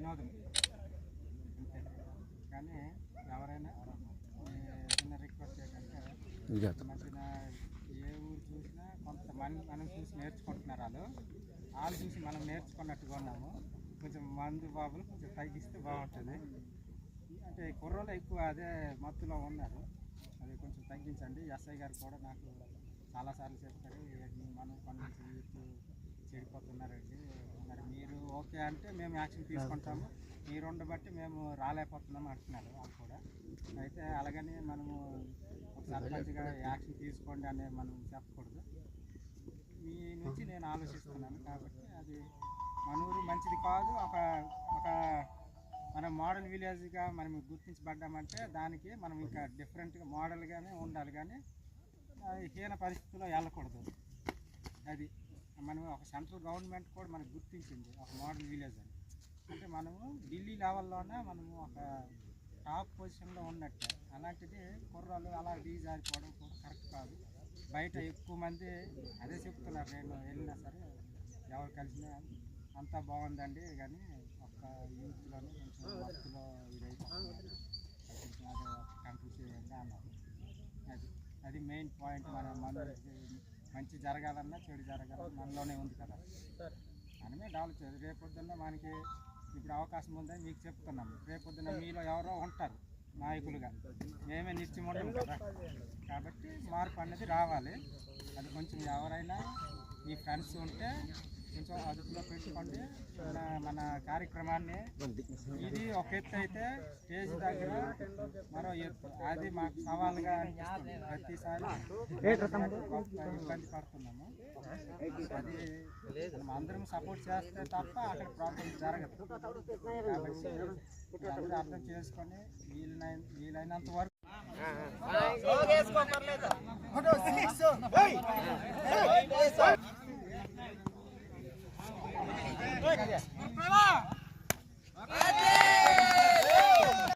వినోదం అంతే. కానీ ఎవరైనా చిన్న రిక్వెస్ట్ ఏంటంటే మధ్యన ఏ ఊరు చూసినా కొంతమంది మనం చూసి నేర్చుకుంటున్నారు, వాళ్ళు చూసి మనం నేర్చుకున్నట్టుగా ఉన్నాము. కొంచెం మందు బాబులు కొంచెం తగ్గిస్తే బాగుంటుంది. అంటే కుర్రలు ఎక్కువ అదే మత్తులో ఉన్నారు, అది కొంచెం తగ్గించండి. ఎస్ఐ గారు కూడా నాకు చాలాసార్లు చెప్పారు, మనం కొన్ని యూత్ చెడిపోతున్నారండి, మరి మీరు ఓకే అంటే మేము యాక్షన్ తీసుకుంటాము, మీరు ఉండబట్టి మేము రాలేకపోతున్నాము అంటున్నారు వాళ్ళు కూడా. అయితే అలాగని మనము ఒక సర్పంచ్గా యాక్షన్ తీసుకోండి అనే మనం చెప్పకూడదు. మీ నుంచి నేను ఆలోచిస్తున్నాను కాబట్టి అది మన ఊరు మంచిది కాదు. ఒక మన మోడల్ విలేజ్గా మనం గుర్తించబడ్డామంటే దానికి మనం ఇంకా డిఫరెంట్గా మోడల్గానే ఉండాలి, కానీ హీన పరిస్థితుల్లో వెళ్ళకూడదు. అది మనం ఒక సెంట్రల్ గవర్నమెంట్ కూడా మనకు గుర్తించింది ఒక మోడల్ విలేజ్ అని. అంటే మనము ఢిల్లీ లెవెల్లోనే మనము ఒక టాప్ పొజిషన్లో ఉన్నట్టే. అలాంటిది కుర్రాలు అలా జారిపోవడం కూడా కరెక్ట్ కాదు. బయట ఎక్కువ మంది అదే చెప్తున్నారు, నేను వెళ్ళినా సరే ఎవరు కలిసినా అంతా బాగుందండి, కానీ ఒక యూత్లోనే కొంచెం వర్క్లో ఇదైపోతున్నారు, కొంచెం అదే కంట్రోల్ చేయండి అన్నారు. అది మెయిన్ పాయింట్. మనకి మంచి జరగాలన్నా చెడు జరగాలన్నా మనలోనే ఉంది కదా, మనమే డెవలప్ చేయాలి. రేపొద్దున్న మనకి ఇప్పుడు అవకాశం ఉందని మీకు చెప్తున్నాము, రేపొద్దున మీలో ఎవరో ఉంటారు నాయకులుగా, మేమే నిత్యం ఉండము కదా. కాబట్టి మార్పు అనేది రావాలి. అది కొంచెం ఎవరైనా మీ ఫ్రెండ్స్ ఉంటే కొంచెం అదుపులో పెట్టుకోండి. మన కార్యక్రమాన్ని ఇది ఒక ఎత్తు అయితే స్టేజ్ దగ్గర మరో ఎత్తు, అది మాకు సవాలుగా అనిపిస్తుంది. ప్రతిసారి ఇబ్బంది పడుతున్నాము. అది మనం అందరం సపోర్ట్ చేస్తే తప్ప అక్కడ ప్రాబ్లం జరగదు. కాబట్టి అందరూ అర్థం చేసుకొని వీలైనంత వరకు Yes.